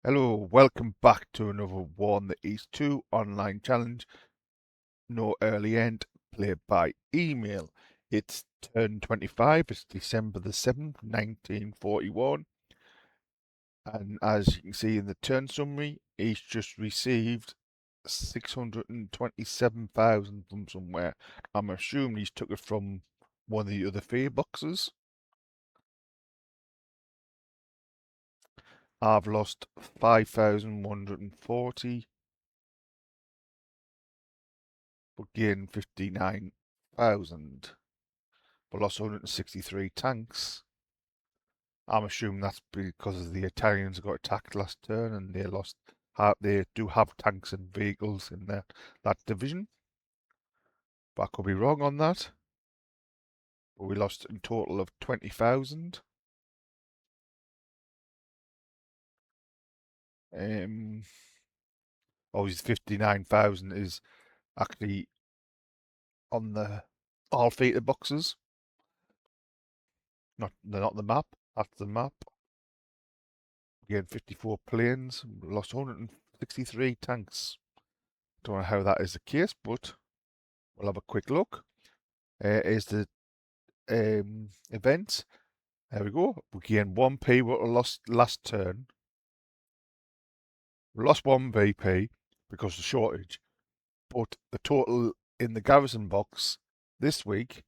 Hello, welcome back to another Warn the East 2 online challenge. No early end, played by email. It's turn 25, it's December the 7th, 1941. And as you can see in the turn summary, he's just received 627,000 from somewhere. I'm assuming he's took it from one of the other fare boxes. I've lost 5,140. But gained 59,000. But lost 163 tanks. I'm assuming that's because the Italians got attacked last turn and they lost. They do have tanks and vehicles in that division. But I could be wrong on that. But we lost in total of 20,000. Obviously 59,000 is actually on the all theatre boxes. They're not the map. That's the map. Again, 54 planes. Lost 163 tanks. Don't know how that is the case, but we'll have a quick look. Is the event. There we go. We gained 1p what we lost last turn. We lost 1 VP because of shortage, but the total in the garrison box this week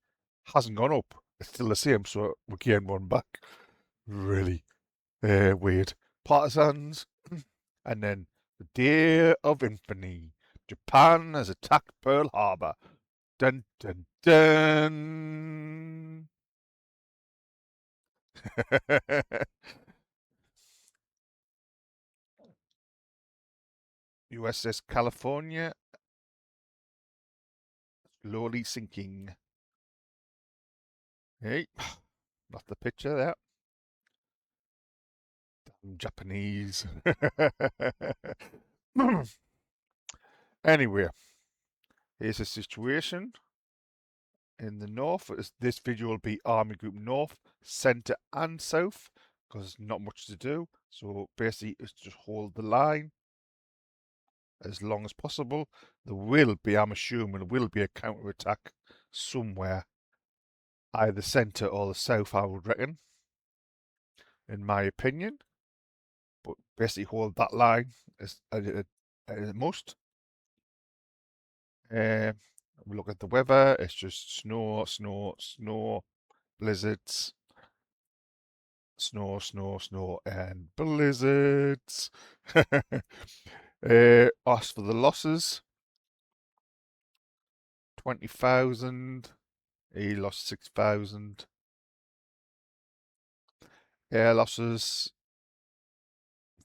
hasn't gone up. It's still the same, so we gained 1 back. Really weird. Partisans, and then the Day of Infamy. Japan has attacked Pearl Harbor. Dun dun dun. USS California slowly sinking. Hey, not the picture there. Damn Japanese. Anyway, here's the situation in the north. This video will be Army Group North, Centre and South because there's not much to do. So basically, it's just hold the line as long as possible. There will be, I'm assuming, there will be a counter attack somewhere, either centre or the south, I would reckon, in my opinion. But basically, hold that line as a must. We look at the weather, it's just snow, snow, snow, blizzards, snow, snow, snow, and blizzards. As for the losses, 20,000. He lost 6,000. Air losses,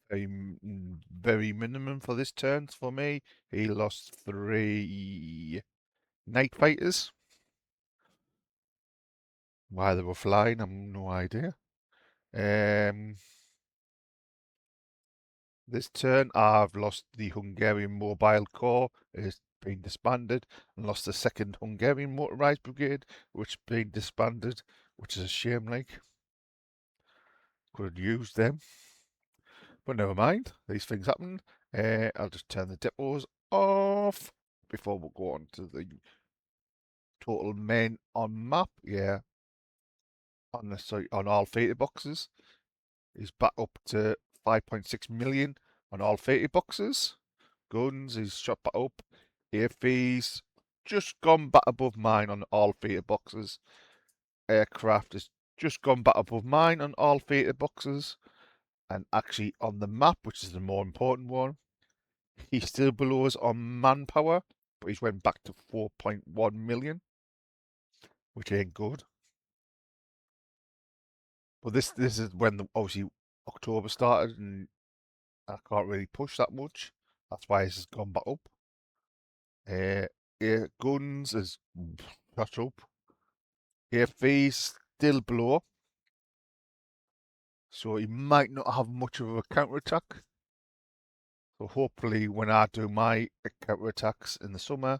very minimum for this turn for me. He lost 3 night fighters. Why they were flying, I've no idea. This turn, I've lost the Hungarian Mobile Corps. It's been disbanded, and lost the 2nd Hungarian Motorised Brigade, which has been disbanded, which is a shame. Like, could have used them, but never mind. These things happen. I'll just turn the depots off before we go on to the total men on map. Yeah, on all theatre boxes is back up to 5.6 million on all theatre boxes. Guns is shot back up. AFV's just gone back above mine on all theatre boxes. Aircraft has just gone back above mine on all theatre boxes. And actually on the map, which is the more important one, he's still below us on manpower, but he's went back to 4.1 million, which ain't good. But this is when obviously October started, and I can't really push that much. That's why this has gone back up. Guns is shot up. AFV's still below, so he might not have much of a counter attack. So hopefully, when I do my counter attacks in the summer,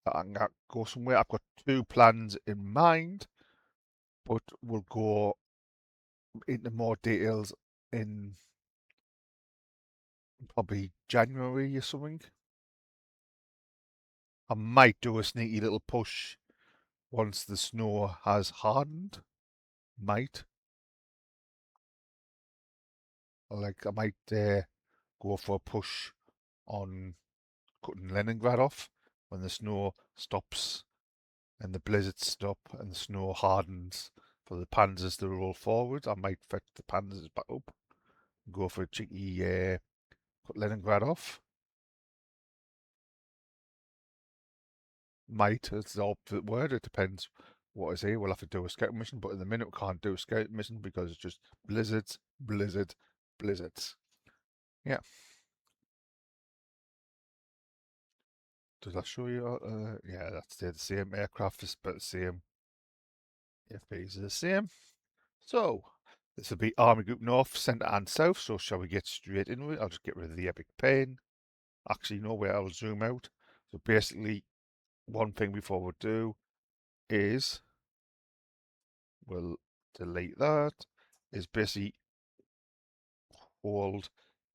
I can go somewhere. I've got 2 plans in mind, but we'll go into more details in probably January or something. I might do a sneaky little push once the snow has hardened. Might. Like I might go for a push on cutting Leningrad off when the snow stops and the blizzards stop and the snow hardens for the panzers to roll forward. I might fetch the panzers back up and go for a cheeky cut Leningrad off. Might is the opposite word. It depends what I say. We'll have to do a scouting mission, but in the minute we can't do a scouting mission because it's just blizzards, blizzards. Yeah. Does that show you? Yeah, that's the same aircraft, is about the same. FPs are the same. So this will be Army Group North, Centre and South. So shall we get straight into it? I'll just get rid of the epic pain. Actually, no way, I'll zoom out. So basically, one thing before we do is we'll delete that. Is basically hold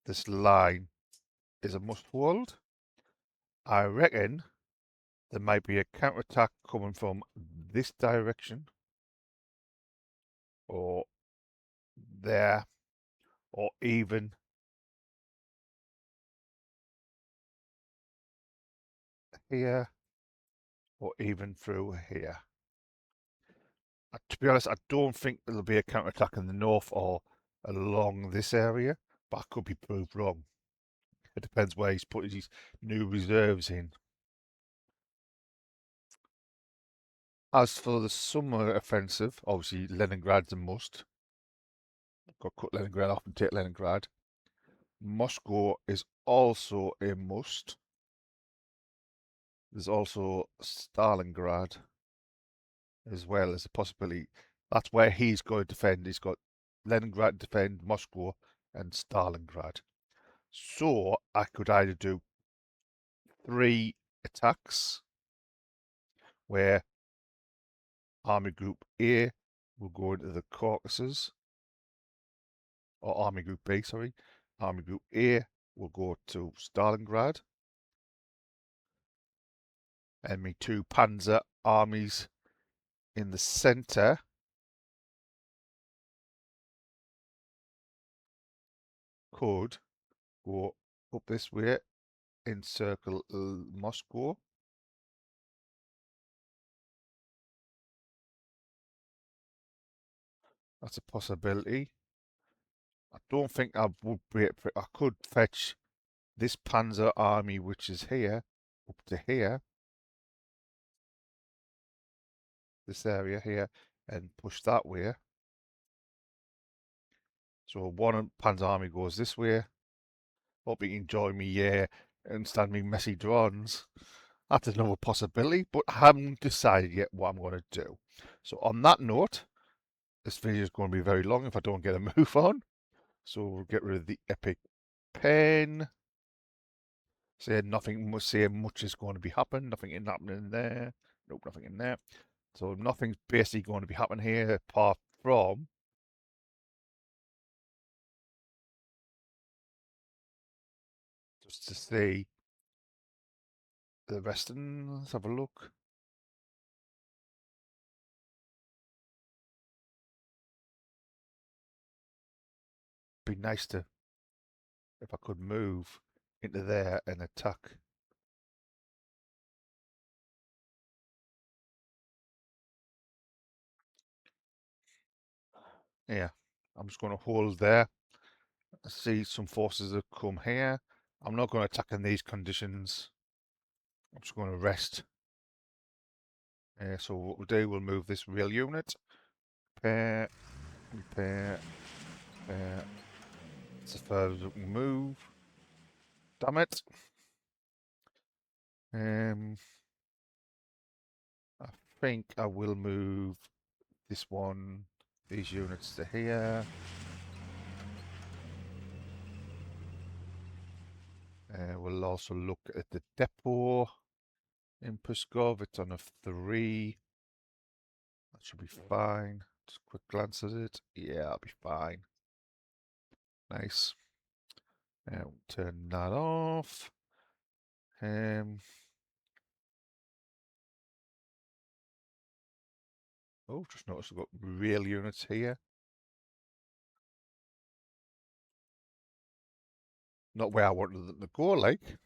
this line is a must hold. I reckon there might be a counterattack coming from this direction or there or even here or even through here. To be honest, I don't think there'll be a counterattack in the north or along this area, but I could be proved wrong. It depends where he's put his new reserves in. As for the summer offensive, obviously Leningrad's a must. Got to cut Leningrad off and take Leningrad. Moscow is also a must. There's also Stalingrad as well as a possibility. That's where he's going to defend. He's got Leningrad to defend, Moscow, and Stalingrad. So I could either do 3 attacks where Army Group A will go into the Caucasus, or Army Group B, sorry. Army Group A will go to Stalingrad, and my 2 Panzer armies in the centre could go up this way, encircle Moscow. That's a possibility. I don't think I would be. I could fetch this Panzer army, which is here, up to here, this area here, and push that way. So one Panzer army goes this way. Hope you can join me, yeah, and stand me messy drawings. That's another possibility, but I haven't decided yet what I'm going to do. So on that note, this video is going to be very long if I don't get a move on. So we'll get rid of the epic pen. Say nothing, say much is going to be happening. Nothing in happening there. Nope, nothing in there. So nothing's basically going to be happening here apart from just to see the rest. Let's have a look. Be nice to if I could move into there and attack. Yeah, I'm just going to hold there. I see some forces have come here. I'm not going to attack in these conditions. I'm just going to rest. So what we'll do, we'll move this rail unit. Repair, repair, repair. It's the furthest we can move. Damn it. I think I will move this one, these units to here. We'll also look at the depot in Puskov. It's on a 3. That should be fine. Just a quick glance at it. Yeah, I'll be fine. Nice. Turn that off. Oh, just noticed I've got rail units here. Not where I wanted them to go, like.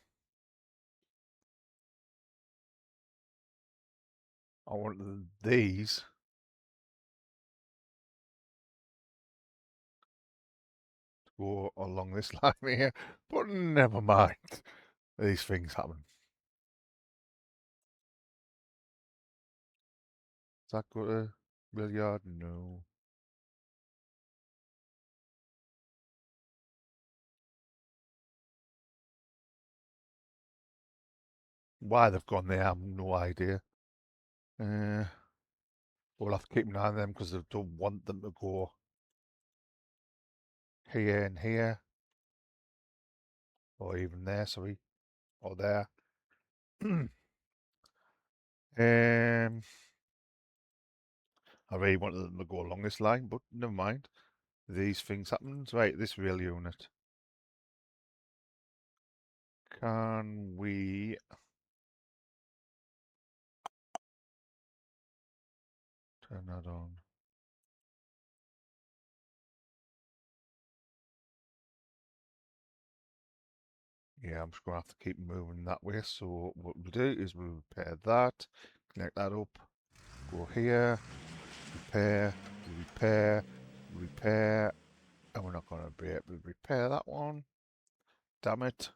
I wanted these. To go along this line here, but never mind. These things happen. Is that got a rail yard? No. Why they've gone there, I have no idea. We'll have to keep an eye on them because I don't want them to go here and here, or even there, sorry, or there. I really wanted them to go along this line, but never mind. These things happen. Right, this rail unit. Can we turn that on? Yeah, I'm just going to have to keep moving that way. So what we'll do is we'll repair that, connect that up, go here, repair, repair, repair, and we're not going to be able to repair that one. Damn it.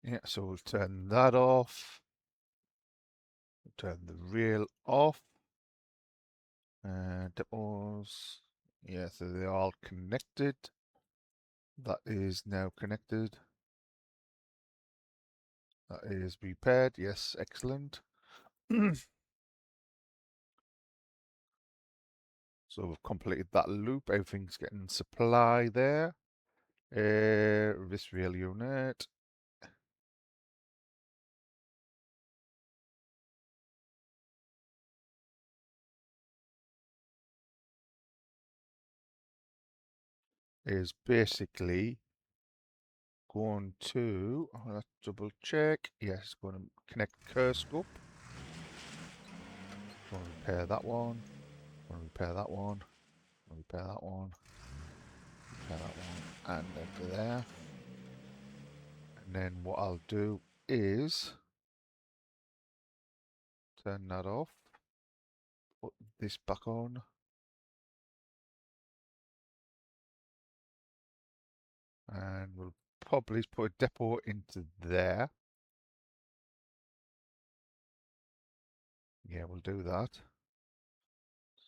Yeah, so we'll turn that off, turn the rail off, and depots. Yeah, so they're all connected. That is now connected. That is repaired. Yes, excellent. So we've completed that loop. Everything's getting supply there. This rail unit. Is basically going to, let's double check. Yes, going to connect curse up. Going to repair that one. Going to repair that one. Going to repair that one. Repair that one. And then to there. And then what I'll do is turn that off. Put this back on. And we'll probably put a depot into there. Yeah, we'll do that.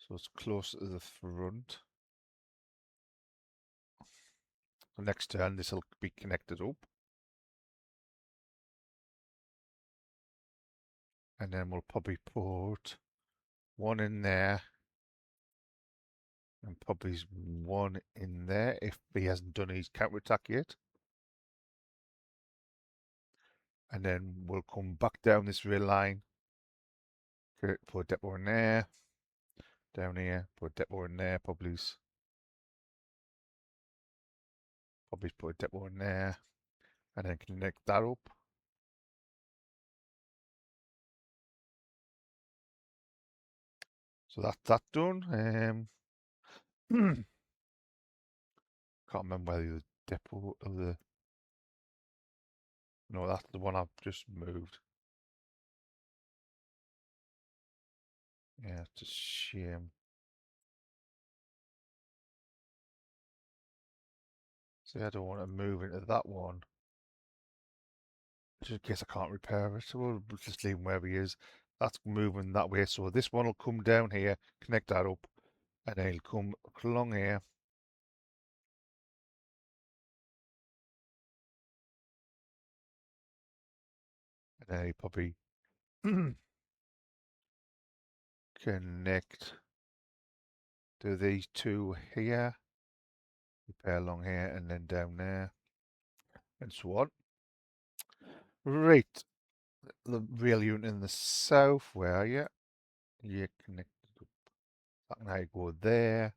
So it's close to the front. The next turn, this will be connected up. And then we'll probably put one in there. And probably one in there if he hasn't done his counter-attack yet. And then we'll come back down this rail line. Put a depot in there. Down here, put a depot in there, probably put a depot in there. And then connect that up. So that's that done. Can't remember whether the depot or the... No, that's the one I've just moved. Yeah, it's a shame. See, I don't want to move into that one. Just in case I can't repair it. So we'll just leave him where he is. That's moving that way. So this one will come down here, connect that up, and then he'll come along here. And then he'll probably connect to these two here. Repair along here and then down there. And so on. Right. The rail unit in the south, where are you? You're connected up. That can now go there.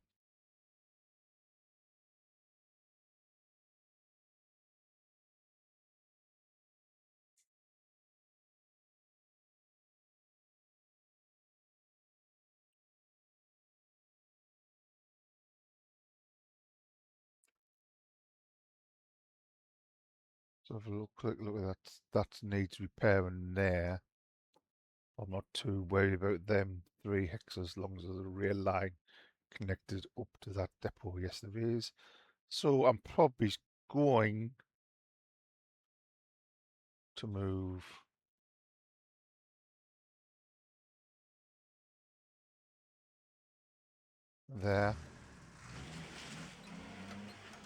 So if a quick look at that, that needs repairing there. I'm not too worried about them 3 hexes as long as there's a real line connected up to that depot. Yes, there is. So I'm probably going to move there,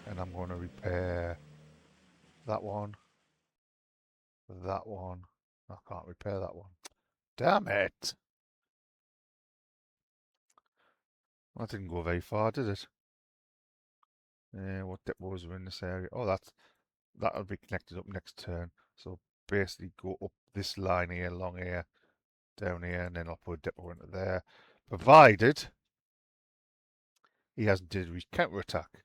and I'm going to repair that one, that one. I can't repair that one. Damn it! That didn't go very far, did it? What depots are in this area? Oh, that'll be connected up next turn. So basically go up this line here, along here, down here, and then I'll put a depot into there. Provided he hasn't did his counter attack.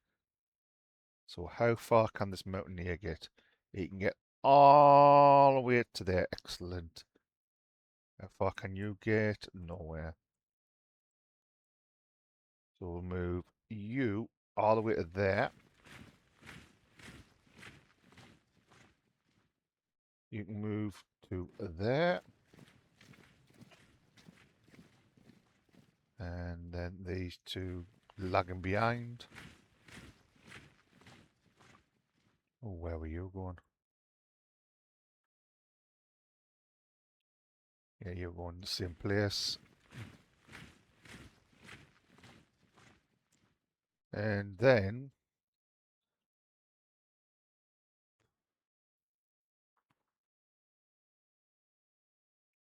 So how far can this mountaineer get? He can get all the way to there. Excellent. How far can you get? Nowhere. So we'll move you all the way to there. You can move to there. And then these two lagging behind. Oh, where were you going? Yeah, you're going the same place. And then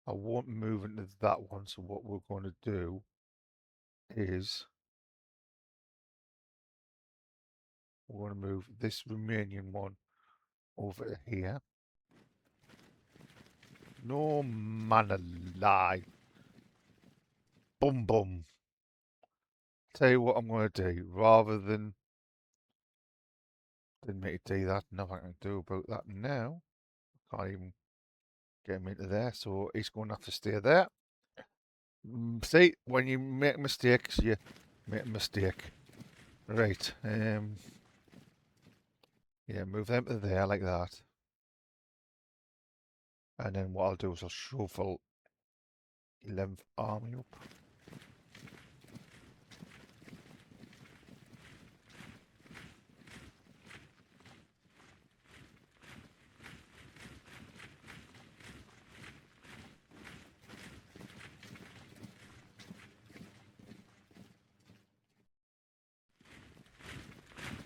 I won't move into that one. So what we're going to do is we're going to move this Romanian one over here. No man alive. Bum bum. Tell you what I'm going to do. Rather than make it do that, nothing I can do about that now. Can't even get him into there. So he's going to have to stay there. See, when you make mistakes, you make a mistake. Right. Yeah, move them to there like that. And then what I'll do is I'll shuffle 11th army up.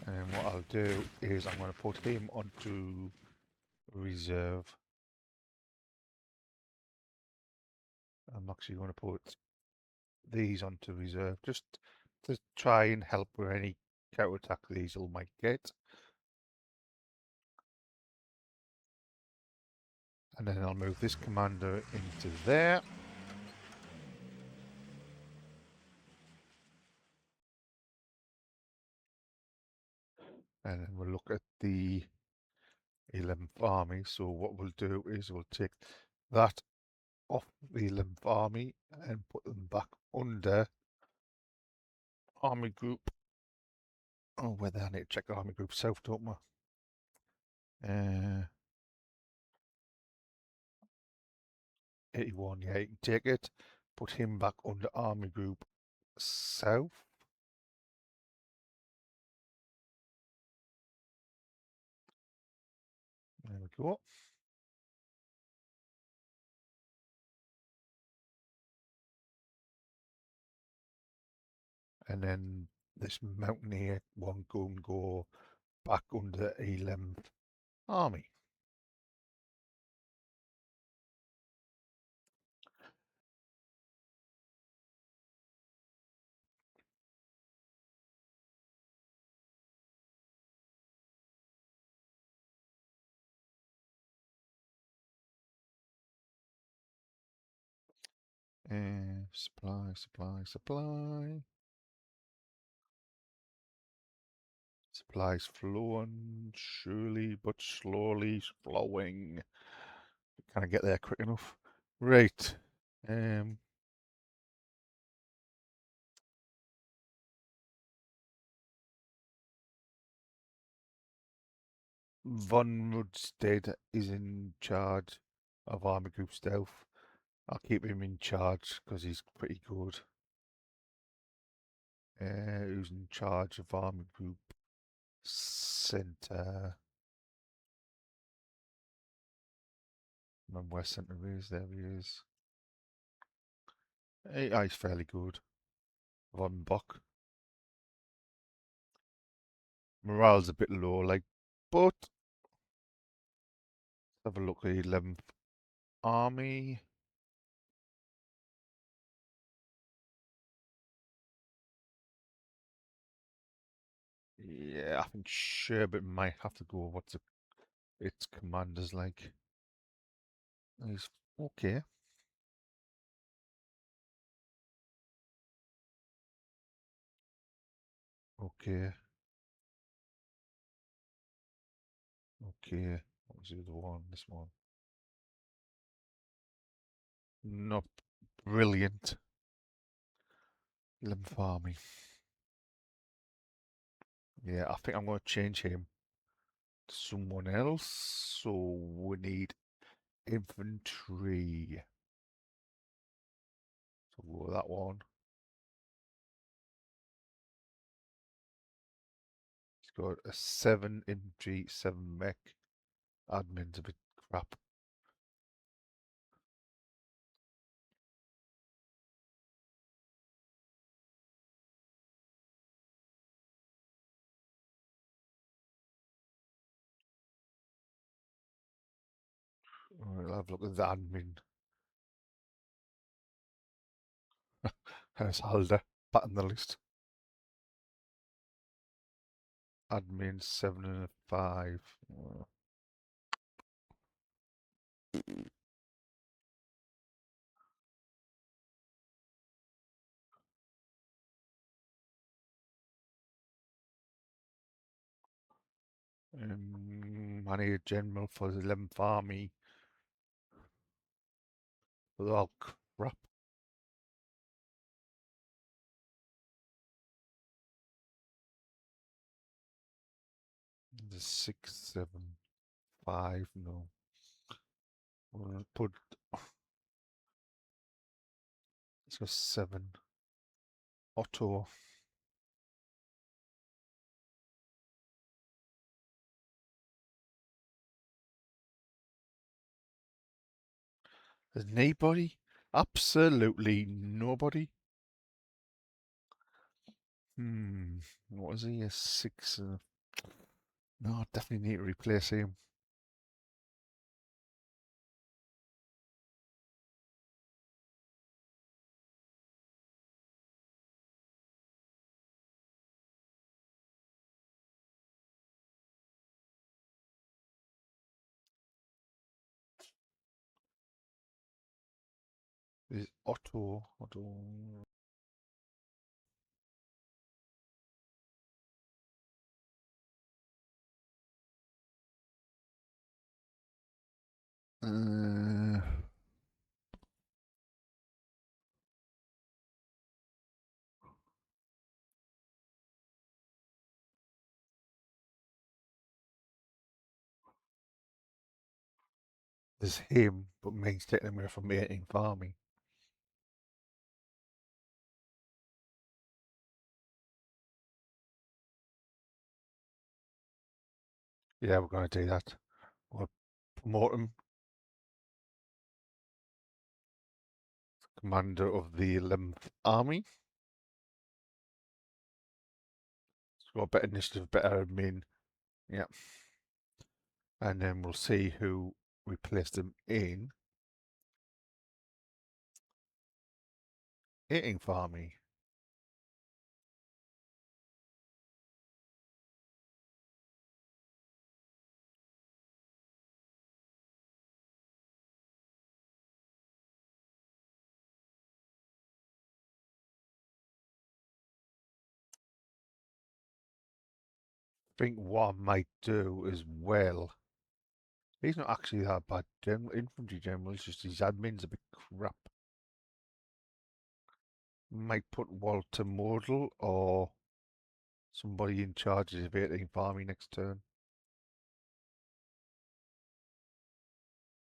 And what I'll do is I'm going to put him onto reserve. I'm actually going to put these onto reserve just to try and help with any counterattack these all might get. And then I'll move this commander into there. And then we'll look at the 11th army. So what we'll do is we'll take that off the 11th army and put them back under army group. Oh, where they need to check army group south, don't we? 81, yeah, you can take it. Put him back under army group south. There we go. And then this mountaineer one can go back under 11th army. Supply, supply, supply. Supplies flowing, surely but slowly flowing. Can I get there quick enough? Right. Um, Von Rudstead is in charge of Army Group Stealth. I'll keep him in charge because he's pretty good. Who's in charge of Army Group Centre? Remember where Centre is? There he is. He's fairly good. Von Bock. Morale's a bit low, like, but have a look at the 11th Army. Yeah, I think Sherbet might have to go. What's its commanders like? He's okay. Okay. Okay. What was the other one? This one. Not brilliant. 11th Army. Yeah, I think I'm going to change him to someone else. So we need infantry. So we'll go with that one. He's got a 7 infantry, 7 mech. Admin's a bit crap. We'll have a look at the admin. There's Halder, back on the list. Admin 7 and a 5. I need a general for the 11th Army. Oh crap. The 6, 7, 5. No. We'll put. Let's go 7. Otto. There's anybody? Absolutely nobody. What is he? A 6. No, I definitely need to replace him. Is Otto. Otto. Uh, there's him, but means taking him away from the 18th Army. Yeah, we're going to do that. We'll promote him commander of the 11th Army. He's got better initiative, better admin. Yeah. And then we'll see who we place them in 18th Army. think what I might do as well. He's not actually that bad. Infantry general, it's just his admin's a bit crap. Might put Walter Model or somebody in charge of 18th Army next turn.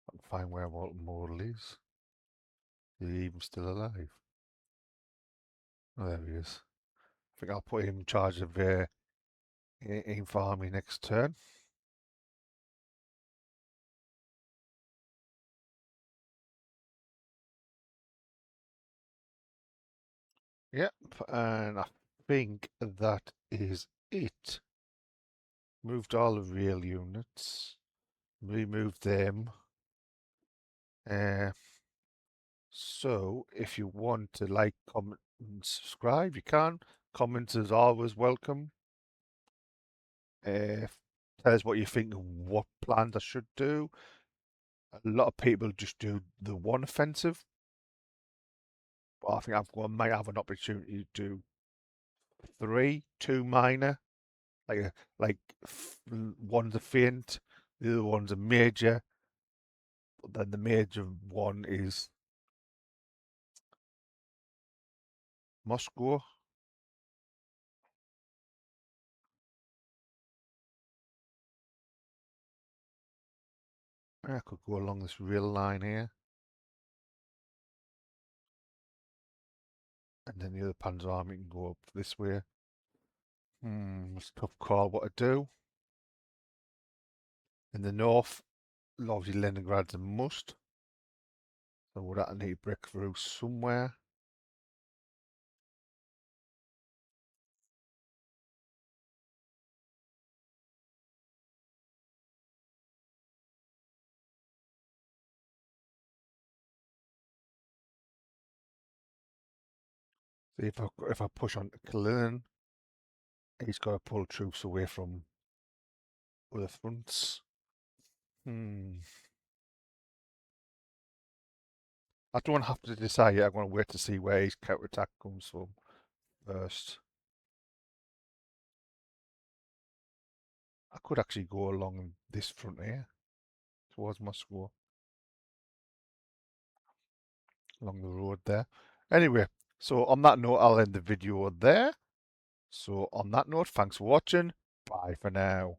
I can find where Walter Model is. Is he even still alive? Oh, there he is. I think I'll put him in charge of 18th Army next turn. Yep, and I think that is it. Moved all the real units. Remove them. So if you want to like, comment, and subscribe, you can. Comments is always welcome. Uh, tell us what you think of what plans I should do. A lot of people just do the one offensive, but I think I might have an opportunity to do three, two minor, like one's a feint, the other one's a major, but then the major one is Moscow. I could go along this real line here, and then the other Panzer Army can go up this way. It's a tough call what to do. In the north, obviously Leningrad's a must, so we'll have to need to break through somewhere. See if I push on to Kalinin, he's got to pull troops away from other fronts. Hmm. I don't have to decide yet. I'm going to wait to see where his counterattack comes from first. I could actually go along this front here towards Moscow, along the road there. Anyway, so on that note, I'll end the video there. So on that note, thanks for watching. Bye for now.